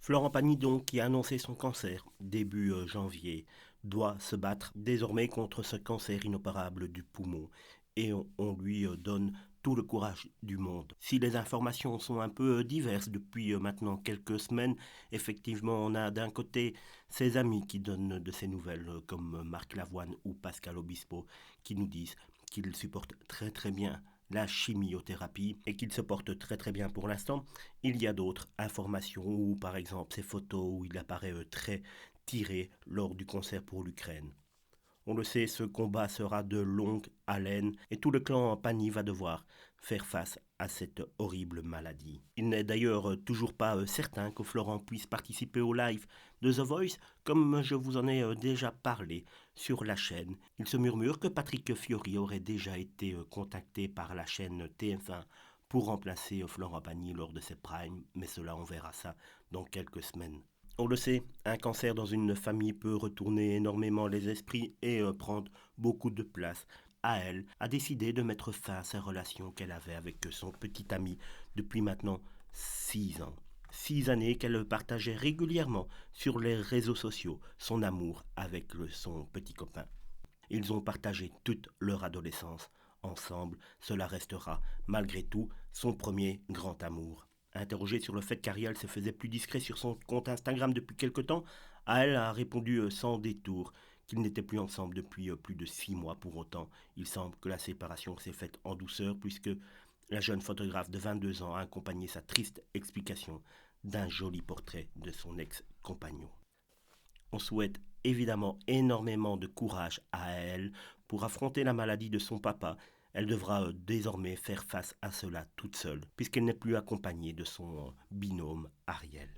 Florent Pagny, donc, qui a annoncé son cancer début janvier, doit se battre désormais contre ce cancer inopérable du poumon. Et on lui donne tout le courage du monde. Si les informations sont un peu diverses depuis maintenant quelques semaines, effectivement, on a d'un côté ses amis qui donnent de ses nouvelles, comme Marc Lavoine ou Pascal Obispo, qui nous disent qu'ils supportent très très bien la chimiothérapie et qu'il se porte très très bien pour l'instant. Il y a d'autres informations où par exemple ces photos où il apparaît très tiré lors du concert pour l'Ukraine. On le sait, ce combat sera de longue haleine et tout le clan Pagny va devoir faire face à cette horrible maladie. Il n'est d'ailleurs toujours pas certain que Florent puisse participer au live de The Voice, comme je vous en ai déjà parlé sur la chaîne. Il se murmure que Patrick Fiori aurait déjà été contacté par la chaîne TF1 pour remplacer Florent Pagny lors de ses primes, mais cela on verra ça dans quelques semaines. On le sait, un cancer dans une famille peut retourner énormément les esprits et prendre beaucoup de place. Elle a décidé de mettre fin à sa relation qu'elle avait avec son petit ami depuis maintenant 6 ans. 6 années qu'elle partageait régulièrement sur les réseaux sociaux son amour avec son petit copain. Ils ont partagé toute leur adolescence ensemble. Cela restera, malgré tout, son premier grand amour. Interrogée sur le fait qu'Ariel se faisait plus discret sur son compte Instagram depuis quelque temps, elle a répondu sans détour qu'ils n'étaient plus ensemble depuis plus de 6 mois. Pour autant, il semble que la séparation s'est faite en douceur puisque la jeune photographe de 22 ans a accompagné sa triste explication d'un joli portrait de son ex-compagnon. On souhaite évidemment énormément de courage à elle pour affronter la maladie de son papa. Elle devra désormais faire face à cela toute seule, puisqu'elle n'est plus accompagnée de son binôme Ariel.